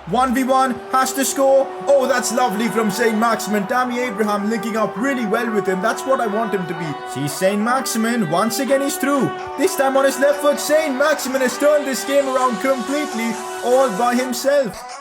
1v1, has to score. Oh, that's lovely from Saint Maximin. Tammy Abraham linking up really well with him. That's what I want him to be. See Saint Maximin, once again he's through. This time on his left foot, Saint Maximin has turned this game around completely all by himself.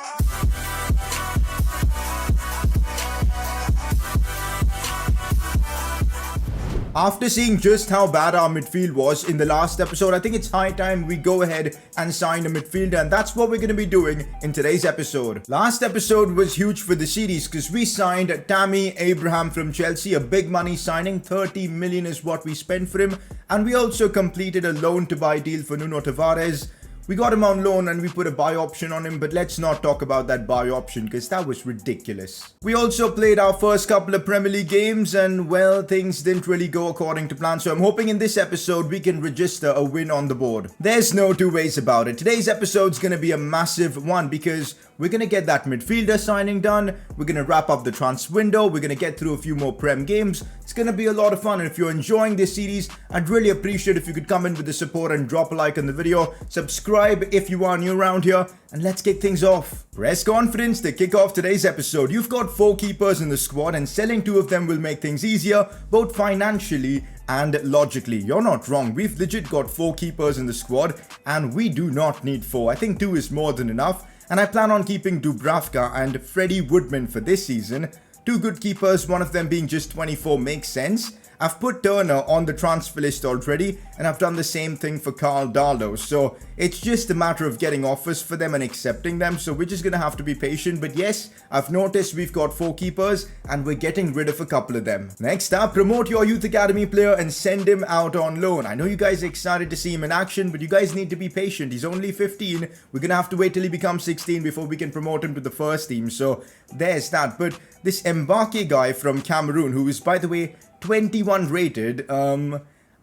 After seeing just how bad our midfield was in the last episode, I think it's high time we go ahead and sign a midfielder, and that's what we're going to be doing in today's episode. Last episode was huge for the series because we signed Tammy Abraham from Chelsea, a big money signing. 30 million is what we spent for him, and we also completed a loan to buy deal for Nuno Tavares. We got him on loan and we put a buy option on him, but let's not talk about that buy option because that was ridiculous. We also played our first couple of Premier League games and, well, things didn't really go according to plan, so I'm hoping in this episode we can register a win on the board. There's no two ways about it. Today's episode's going to be a massive one because we're going to get that midfielder signing done, we're going to wrap up the transfer window, we're going to get through a few more Prem games. It's going to be a lot of fun, and if you're enjoying this series, I'd really appreciate if you could come in with the support and drop a like on the video, subscribe if you are new around here, and let's kick things off. Press confidence to kick off today's episode. You've got 4 keepers in the squad, and selling 2 of them will make things easier, both financially and logically. You're not wrong. We've legit got 4 keepers in the squad, and we do not need 4. I think 2 is more than enough, and I plan on keeping Dubravka and Freddie Woodman for this season. 2 good keepers, one of them being just 24 makes sense. I've put Turner on the transfer list already, and I've done the same thing for Carl Darlow. So it's just a matter of getting offers for them and accepting them. So we're just going to have to be patient. But yes, I've noticed we've got 4 keepers and we're getting rid of a couple of them. Next up, promote your youth academy player and send him out on loan. I know you guys are excited to see him in action, but you guys need to be patient. He's only 15. We're going to have to wait till he becomes 16 before we can promote him to the first team. So there's that. But this Mbake guy from Cameroon, who is, by the way, 21 rated,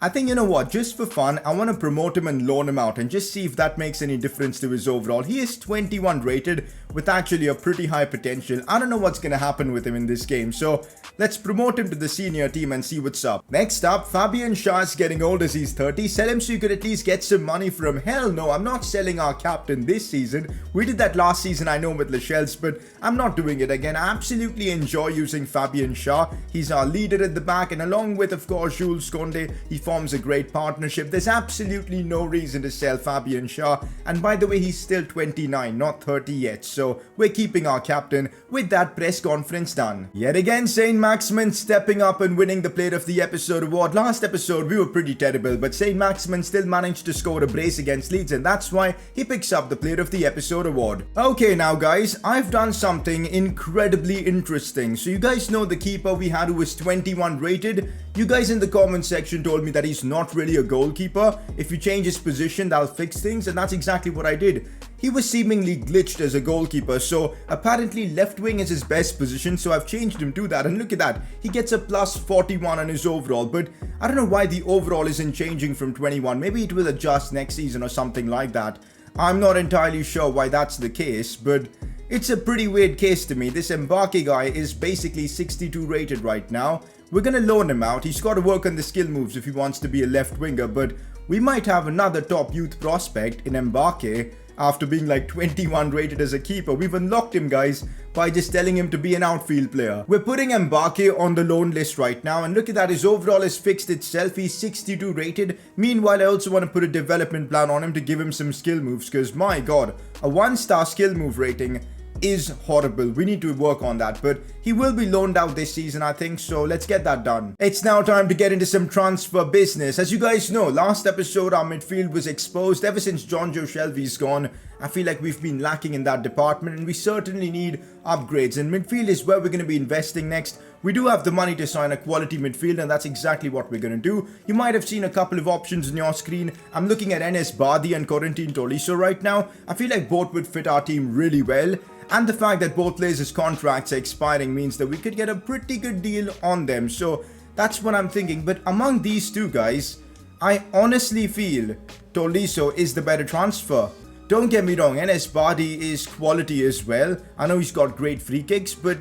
I think, you know what, just for fun, I want to promote him and loan him out and just see if that makes any difference to his overall. He is 21 rated with actually a pretty high potential. I don't know what's going to happen with him in this game, so let's promote him to the senior team and see what's up. Next up, Fabian Schär is getting old as he's 30. Sell him so you could at least get some money from him. Hell no, I'm not selling our captain this season. We did that last season, I know, with Lascelles, but I'm not doing it again. I absolutely enjoy using Fabian Schär. He's our leader at the back, and along with, of course, Jules Koundé, he forms a great partnership. There's absolutely no reason to sell Fabian Schär, and by the way, he's still 29, not 30 yet, so we're keeping our captain. With that press conference done. Yet again, Saint Maximin stepping up and winning the Player of the Episode award. Last episode we were pretty terrible, but Saint Maximin still managed to score a brace against Leeds, and that's why he picks up the Player of the Episode award. Okay now guys, I've done something incredibly interesting. So you guys know the keeper we had who was 21 rated? You guys in the comment section told me that he's not really a goalkeeper. If you change his position, that'll fix things, and that's exactly what I did. He was seemingly glitched as a goalkeeper, so apparently left wing is his best position, so I've changed him to that, and look at that, he gets a plus 41 on his overall, but I don't know why the overall isn't changing from 21, maybe it will adjust next season or something like that. I'm not entirely sure why that's the case, but it's a pretty weird case to me. This Mbake guy is basically 62 rated right now. We're gonna loan him out. He's got to work on the skill moves if he wants to be a left winger, but we might have another top youth prospect in Mbake. After being like 21 rated as a keeper, we've unlocked him, guys, by just telling him to be an outfield player. We're putting Mbake on the loan list right now, and look at that, his overall has fixed itself. He's 62 rated. Meanwhile, I also want to put a development plan on him to give him some skill moves, because my god, a 1-star skill move rating is horrible. We need to work on that, but he will be loaned out this season, I think, so let's get that done. It's now time to get into some transfer business. As you guys know, last episode our midfield was exposed. Ever since John Joe Shelby's gone, I feel like we've been lacking in that department, and we certainly need upgrades, and midfield is where we're going to be investing next. We do have the money to sign a quality midfield, and that's exactly what we're going to do. You might have seen a couple of options on your screen. I'm looking at Enes Badi and Corentin Tolisso right now. I feel like both would fit our team really well. And the fact that both players' contracts are expiring means that we could get a pretty good deal on them. So that's what I'm thinking. But among these two guys, I honestly feel Tolisso is the better transfer. Don't get me wrong, Enes Badi is quality as well. I know he's got great free kicks, but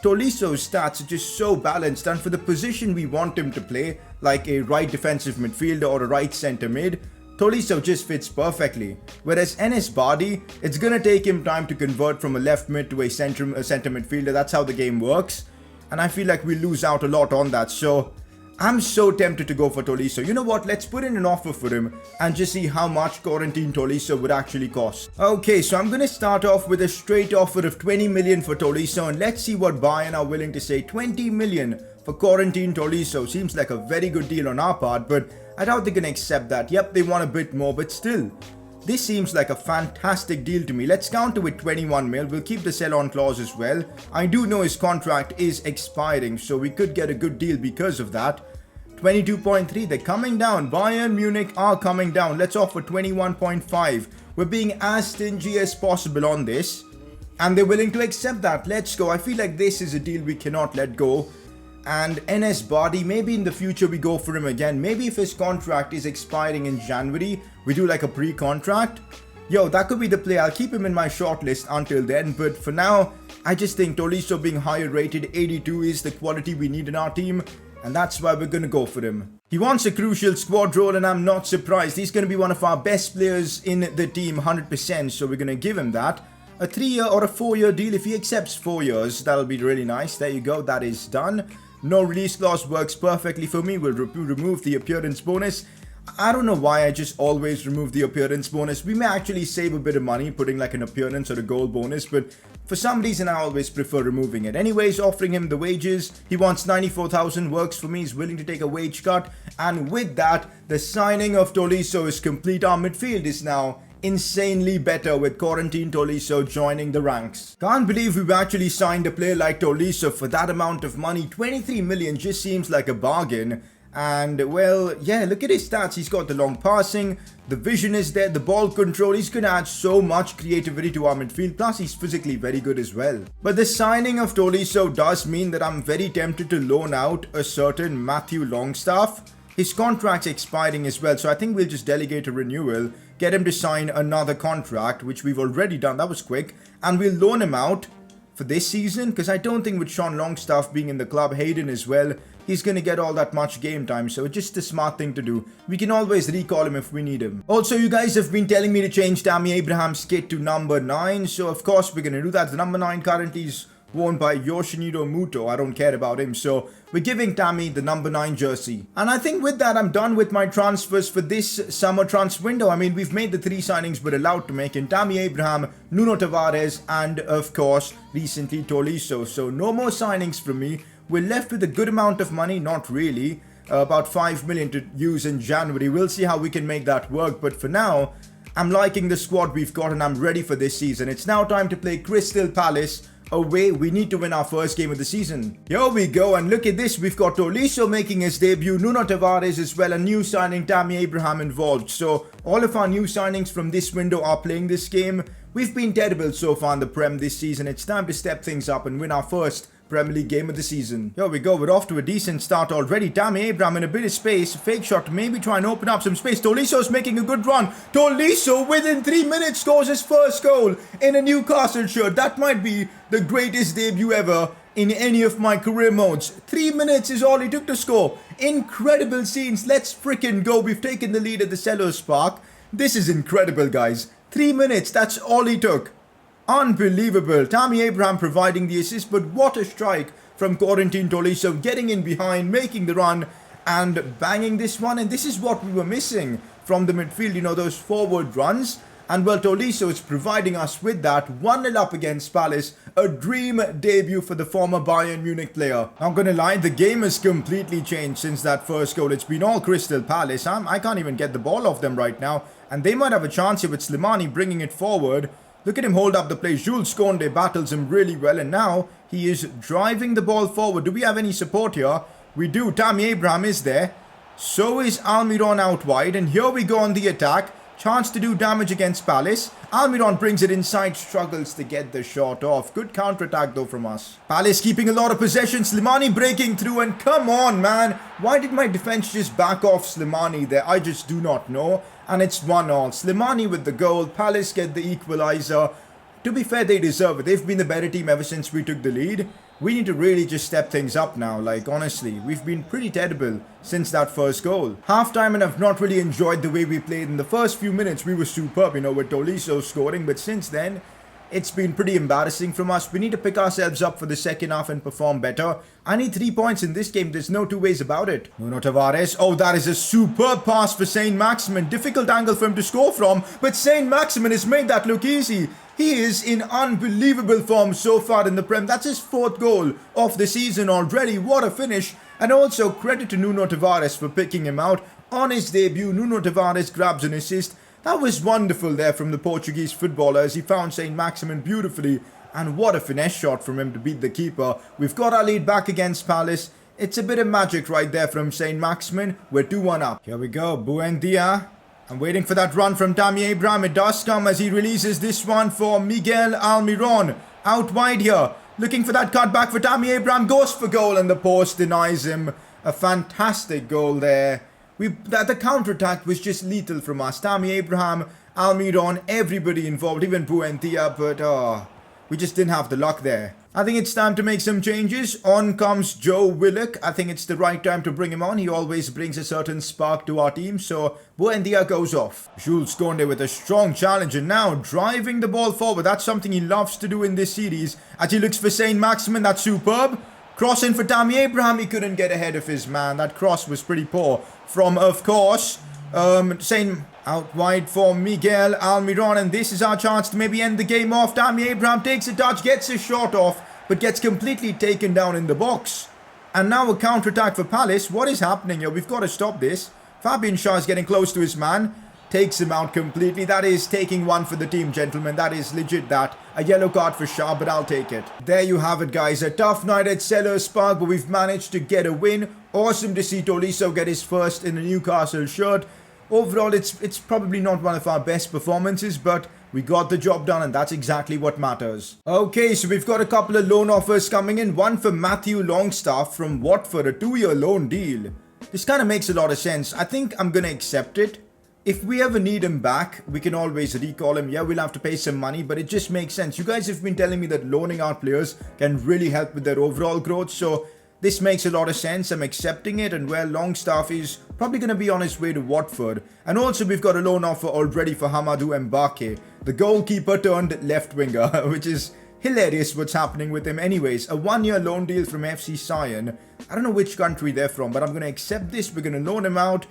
Tolisso's stats are just so balanced, and for the position we want him to play, like a right defensive midfielder or a right centre mid, Tolisso just fits perfectly. Whereas Enes Bardi, it's gonna take him time to convert from a left mid to a centre midfielder. That's how the game works. And I feel like we lose out a lot on that. So I'm so tempted to go for Tolisso. You know what? Let's put in an offer for him and just see how much Quarantine Tolisso would actually cost. Okay, so I'm going to start off with a straight offer of 20 million for Tolisso, and let's see what Bayern are willing to say. 20 million for Quarantine Tolisso seems like a very good deal on our part, but I doubt they're going to accept that. Yep, they want a bit more, but still, this seems like a fantastic deal to me. Let's counter with 21 mil. We'll keep the sell-on clause as well. I do know his contract is expiring, so we could get a good deal because of that. 22.3, they're coming down. Bayern Munich are coming down. Let's offer 21.5. We're being as stingy as possible on this, and they're willing to accept that. Let's go. I feel like this is a deal we cannot let go. And Enes Bardi, maybe in the future we go for him again. Maybe if his contract is expiring in January, we do like a pre-contract. Yo, that could be the play. I'll keep him in my shortlist until then. But for now, I just think Tolisso being higher rated, 82, is the quality we need in our team. And that's why we're going to go for him. He wants a crucial squad role, and I'm not surprised. He's going to be one of our best players in the team, 100%. So we're going to give him that. A 3-year or a 4-year deal. If he accepts 4 years, that'll be really nice. There you go. That is done. No release clause works perfectly for me. We'll remove the appearance bonus. I don't know why I just always remove the appearance bonus. We may actually save a bit of money putting like an appearance or a goal bonus, but for some reason I always prefer removing it. Anyways, offering him the wages. He wants 94,000, works for me. He's willing to take a wage cut. And with that, the signing of Tolisso is complete. Our midfield is now insanely better with Quarantine Tolisso joining the ranks. Can't believe we've actually signed a player like Tolisso for that amount of money. 23 million just seems like a bargain. And well, yeah, look at his stats. He's got the long passing, the vision is there, the ball control. He's going to add so much creativity to our midfield. Plus, he's physically very good as well. But the signing of Tolisso does mean that I'm very tempted to loan out a certain Matthew Longstaff. His contract's expiring as well, so I think we'll just delegate a renewal, get him to sign another contract, which we've already done. That was quick. And we'll loan him out for this season, because I don't think with Sean Longstaff being in the club, Hayden as well, he's going to get all that much game time. So it's just a smart thing to do. We can always recall him if we need him. Also, you guys have been telling me to change Tammy Abraham's kit to number 9. So of course we're going to do that. The number 9 currently is worn by Yoshiniro Muto. I don't care about him. So we're giving Tammy the number 9 jersey. And I think with that, I'm done with my transfers for this summer transfer window. I mean, we've made the 3 signings we're allowed to make in Tammy Abraham, Nuno Tavares, and of course, recently Tolisso. So no more signings from me. We're left with a good amount of money. Not really. About 5 million to use in January. We'll see how we can make that work. But for now, I'm liking the squad we've got and I'm ready for this season. It's now time to play Crystal Palace away. We need to win our first game of the season. Here we go, and look at this. We've got Tolisso making his debut, Nuno Tavares as well, a new signing, Tammy Abraham involved. So all of our new signings from this window are playing this game. We've been terrible so far in the Prem this season. It's time to step things up and win our first Premier League game of the season. Here we go, we're off to a decent start already. Tammy Abraham in a bit of space, fake shot, maybe try and open up some space. Tolisso's making a good run. Tolisso within 3 minutes scores his first goal in a Newcastle shirt. That might be the greatest debut ever in any of my career modes. 3 minutes is all he took to score. Incredible scenes. Let's freaking go. We've taken the lead at the Sellers Park. This is incredible, guys. 3 minutes, that's all he took. Unbelievable. Tammy Abraham providing the assist, but what a strike from Quarantine Tolisso, getting in behind, making the run and banging this one. And this is what we were missing from the midfield, you know, those forward runs. And well, Tolisso is providing us with that. 1-0 up against Palace. A dream debut for the former Bayern Munich player. I'm gonna lie, the game has completely changed since that first goal. It's been all Crystal Palace. I can't even get the ball off them right now. And they might have a chance here with Slimani bringing it forward. Look at him hold up the play. Jules Koundé battles him really well. And now he is driving the ball forward. Do we have any support here? We do. Tammy Abraham is there. So is Almiron out wide. And here we go on the attack. Chance to do damage against Palace. Almiron brings it inside. Struggles to get the shot off. Good counter-attack though from us. Palace keeping a lot of possession. Slimani breaking through. And come on, man. Why did my defense just back off Slimani there? I just do not know. And it's 1-0. Slimani with the goal. Palace get the equalizer. To be fair, they deserve it. They've been the better team ever since we took the lead. We need to really just step things up now. Like, honestly, we've been pretty terrible since that first goal. Halftime, and I've not really enjoyed the way we played. In the first few minutes, we were superb, you know, with Tolisso scoring. But since then, it's been pretty embarrassing from us. We need to pick ourselves up for the second half and perform better. I need 3 points in this game. There's no two ways about it. Nuno Tavares. Oh, that is a superb pass for Saint Maximin. Difficult angle for him to score from. But Saint Maximin has made that look easy. He is in unbelievable form so far in the Prem. That's his 4th goal of the season already. What a finish. And also credit to Nuno Tavares for picking him out. On his debut, Nuno Tavares grabs an assist. That was wonderful there from the Portuguese footballer as he found Saint Maximin beautifully. And what a finesse shot from him to beat the keeper. We've got our lead back against Palace. It's a bit of magic right there from Saint Maximin. We're 2-1 up. Here we go. Buendia. I'm waiting for that run from Tammy Abraham. It does come as he releases this one for Miguel Almiron. Out wide here. Looking for that cut back for Tammy Abraham. Goes for goal and the post denies him. A fantastic goal there. The counter-attack was just lethal from us. Tammy Abraham, Almiron, everybody involved, even Buendia, but we just didn't have the luck there. I think it's time to make some changes. On comes Joe Willock. I think it's the right time to bring him on. He always brings a certain spark to our team, so Buendia goes off. Jules Koundé with a strong challenge and now driving the ball forward. That's something he loves to do in this series. As he looks for Saint Maximin, that's superb. Cross in for Tammy Abraham. He couldn't get ahead of his man. That cross was pretty poor. From, of course, Saint out wide for Miguel Almiron. And this is our chance to maybe end the game off. Tammy Abraham takes a touch, gets a shot off, but gets completely taken down in the box. And now a counter-attack for Palace. What is happening here? We've got to stop this. Fabian Schär is getting close to his man. Takes him out completely. That is taking one for the team, gentlemen. That is legit that. A yellow card for Schär, but I'll take it. There you have it, guys. A tough night at Selhurst Park, but we've managed to get a win. Awesome to see Tolisso get his first in a Newcastle shirt. Overall, it's probably not one of our best performances, but we got the job done, and that's exactly what matters. Okay, so we've got a couple of loan offers coming in. One for Matthew Longstaff from Watford, a 2-year loan deal. This kind of makes a lot of sense. I think I'm going to accept it. If we ever need him back, we can always recall him. Yeah, we'll have to pay some money, but it just makes sense. You guys have been telling me that loaning out players can really help with their overall growth, so this makes a lot of sense. I'm accepting it, and well, Longstaff is probably going to be on his way to Watford. And also, we've got a loan offer already for Hamadou Mbake, the goalkeeper turned left winger, which is hilarious what's happening with him. Anyways, a 1-year loan deal from FC Sion. I don't know which country they're from, but I'm going to accept this. We're going to loan him out.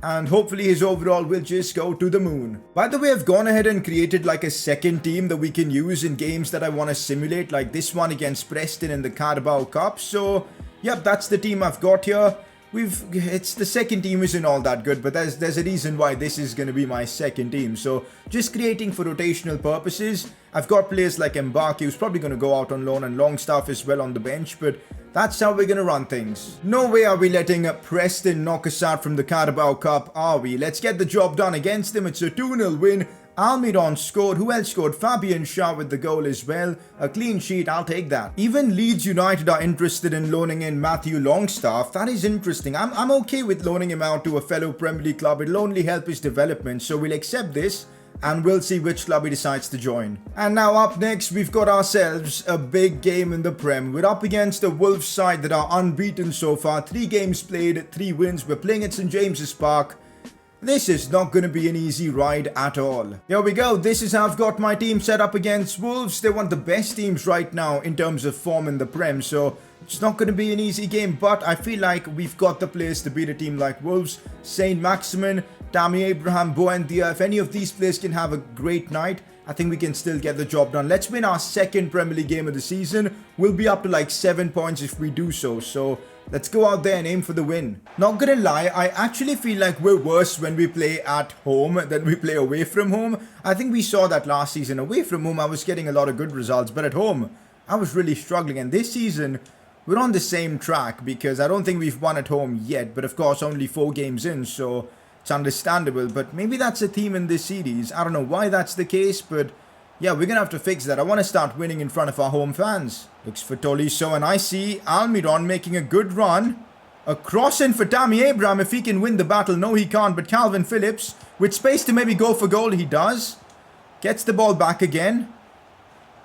And hopefully his overall will just go to the moon. By the way, I've gone ahead and created like a second team that we can use in games that I want to simulate. Like this one against Preston in the Carabao Cup. So, yep, that's the team I've got here. It's the second team isn't all that good, but there's a reason why this is going to be my second team. So just creating for rotational purposes. I've got players like Mbake who's probably going to go out on loan and Longstaff as well on the bench, but that's how we're going to run things. No way are we letting Preston knock us out from the Carabao Cup, are we? Let's get the job done against them. It's a 2-0 win. Almiron scored. Who else scored? Fabian Schär with the goal as well. A clean sheet, I'll take that. Even Leeds United are interested in loaning in Matthew Longstaff. That is interesting. I'm okay with loaning him out to a fellow Premier League club. It'll only help his development, so we'll accept this. And we'll see which club he decides to join. And now up next, we've got ourselves a big game in the Prem. We're up against a Wolves side that are unbeaten so far. 3 games played, 3 wins. We're playing at St James's Park. This is not going to be an easy ride at all. Here we go. This is how I've got my team set up against Wolves. They're one of the best teams right now in terms of form in the Prem. So it's not going to be an easy game. But I feel like we've got the players to beat a team like Wolves. Saint Maximin, Tammy Abraham, Buendia. If any of these players can have a great night, I think we can still get the job done. Let's win our second Premier League game of the season. We'll be up to like 7 points if we do so. So let's go out there and aim for the win. Not gonna lie, I actually feel like we're worse when we play at home than we play away from home. I think we saw that last season. Away from home, I was getting a lot of good results. But at home, I was really struggling. And this season, we're on the same track because I don't think we've won at home yet. But of course, only 4 games in, so it's understandable. But maybe that's a theme in this series. I don't know why that's the case, but yeah, we're going to have to fix that. I want to start winning in front of our home fans. Looks for Tolisso, and I see Almiron making a good run. A cross in for Tammy Abraham if he can win the battle. No, he can't, but Calvin Phillips, with space to maybe go for goal, he does. Gets the ball back again.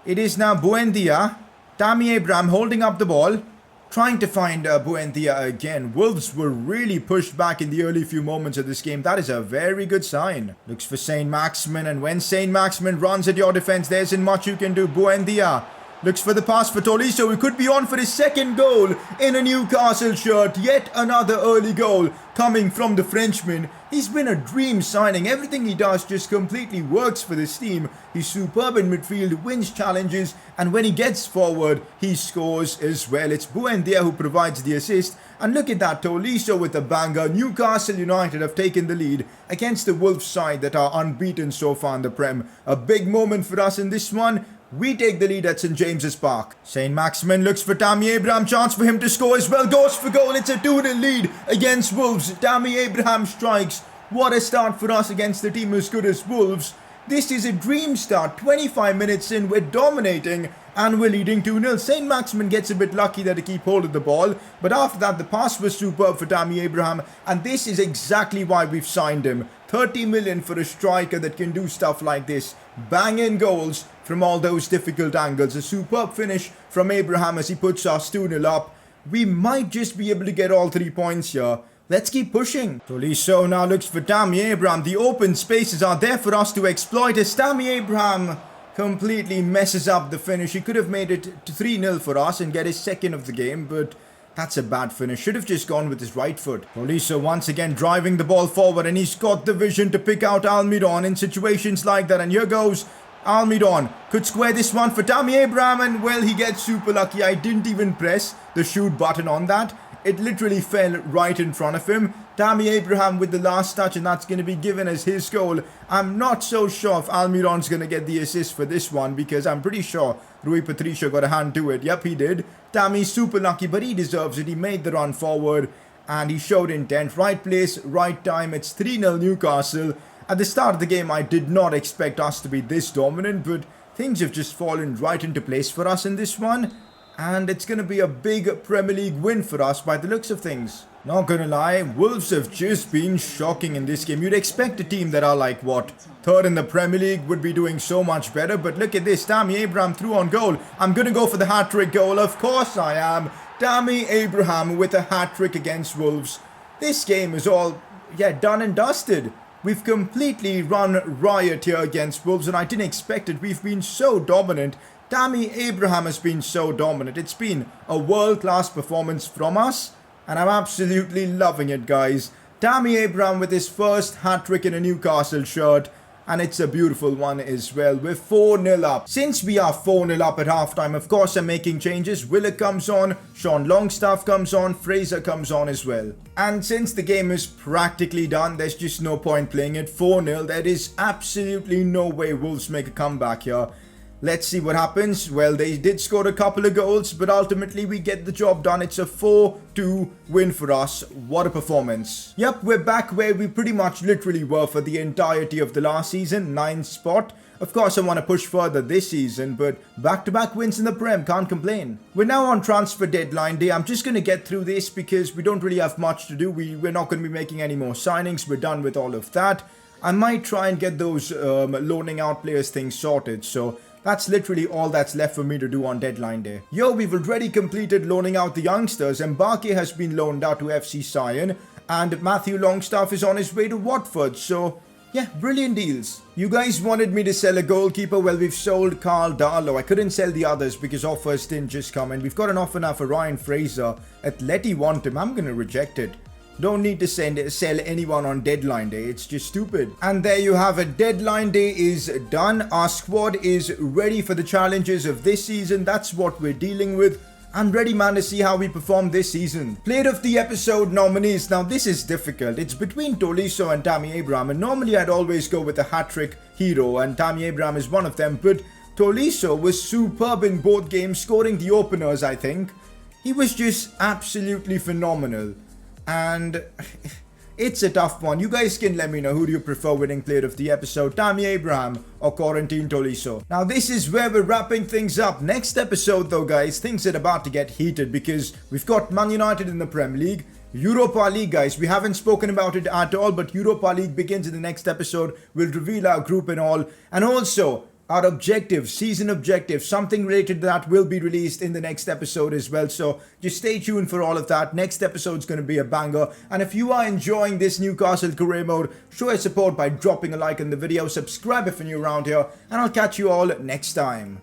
It is now Buendia. Tammy Abraham holding up the ball, trying to find Buendia again. Wolves were really pushed back in the early few moments of this game. That is a very good sign. Looks for Saint Maximin, and when Saint Maximin runs at your defense, there isn't much you can do. Buendia looks for the pass for Tolisso, who could be on for his second goal in a Newcastle shirt. Yet another early goal coming from the Frenchman. He's been a dream signing. Everything he does just completely works for this team. He's superb in midfield, wins challenges, and when he gets forward, he scores as well. It's Buendia who provides the assist. And look at that, Tolisso with a banger. Newcastle United have taken the lead against the Wolves side that are unbeaten so far in the Prem. A big moment for us in this one. We take the lead at St James's Park. Saint Maximin looks for Tammy Abraham. Chance for him to score as well. Goes for goal. It's a 2-0 lead against Wolves. Tammy Abraham strikes. What a start for us against a team as good as Wolves. This is a dream start. 25 minutes in, we're dominating and we're leading 2-0. Saint Maximin gets a bit lucky there to keep hold of the ball. But after that, the pass was superb for Tammy Abraham. And this is exactly why we've signed him. 30 million for a striker that can do stuff like this. Bang in goals from all those difficult angles. A superb finish from Abraham as he puts us 2-0 up. We might just be able to get all 3 points here. Let's keep pushing. Tolisso now looks for Tammy Abraham. The open spaces are there for us to exploit as Tammy Abraham completely messes up the finish. He could have made it to 3-0 for us and get his second of the game, but that's a bad finish. Should have just gone with his right foot. Tolisso once again driving the ball forward, and he's got the vision to pick out Almiron in situations like that. And here goes Almiron. Could square this one for Tammy Abraham, and well, he gets super lucky. I didn't even press the shoot button on that. It literally fell right in front of him. Tammy Abraham with the last touch, and that's going to be given as his goal. I'm not so sure if Almiron's going to get the assist for this one, because I'm pretty sure Rui Patricio got a hand to it. Yep, he did. Tammy's super lucky, but he deserves it. He made the run forward, and he showed intent. Right place, right time. It's 3-0 Newcastle. At the start of the game, I did not expect us to be this dominant, but things have just fallen right into place for us in this one. And it's going to be a big Premier League win for us by the looks of things. Not gonna lie, Wolves have just been shocking in this game. You'd expect a team that are like, what, third in the Premier League would be doing so much better. But look at this, Tammy Abraham through on goal. I'm gonna go for the hat-trick goal. Of course I am. Tammy Abraham with a hat-trick against Wolves. This game is all, done and dusted. We've completely run riot here against Wolves, and I didn't expect it. We've been so dominant. Tammy Abraham has been so dominant. It's been a world-class performance from us, and I'm absolutely loving it, guys. Tammy Abraham with his first hat-trick in a Newcastle shirt, and it's a beautiful one as well. We're 4-0 up. Since we are 4-0 up at halftime, of course I'm making changes. Willock comes on, Sean Longstaff comes on, Fraser comes on as well. And since the game is practically done, there's just no point playing it. 4-0, there is absolutely no way Wolves make a comeback here. Let's see what happens. Well, they did score a couple of goals, but ultimately we get the job done. It's a 4-2 win for us. What a performance. Yep, we're back where we pretty much literally were for the entirety of the last season. 9th spot. Of course, I want to push further this season, but back-to-back wins in the Prem, can't complain. We're now on transfer deadline day. I'm just going to get through this because we don't really have much to do. We're not going to be making any more signings. We're done with all of that. I might try and get those loaning out players things sorted, so that's literally all that's left for me to do on deadline day. Yo, we've already completed loaning out the youngsters. Mbarke has been loaned out to FC Sion, and Matthew Longstaff is on his way to Watford. So, yeah, brilliant deals. You guys wanted me to sell a goalkeeper. Well, we've sold Carl Darlow. I couldn't sell the others because offers didn't just come in. We've got an offer now for Ryan Fraser. Atleti want him. I'm going to reject it. Don't need to sell anyone on deadline day. It's just stupid. And there you have it. Deadline day is done. Our squad is ready for the challenges of this season. That's what we're dealing with. I'm ready, man, to see how we perform this season. Player of the episode nominees. Now, this is difficult. It's between Tolisso and Tammy Abraham. And normally, I'd always go with a hat-trick hero. And Tammy Abraham is one of them. But Tolisso was superb in both games, scoring the openers, I think. He was just absolutely phenomenal. And it's a tough one. You guys can let me know, who do you prefer winning player of the episode, Tammy Abraham or Quarantine Tolisso? Now this is where we're wrapping things up. Next episode though, guys, things are about to get heated because we've got Man United in the Premier League. Europa League, guys, we haven't spoken about it at all, but Europa League begins in the next episode. We'll reveal our group and all. And also, our objective, season objective, something related to that will be released in the next episode as well. So just stay tuned for all of that. Next episode's going to be a banger. And if you are enjoying this Newcastle career mode, show your support by dropping a like on the video, subscribe if you're new around here, and I'll catch you all next time.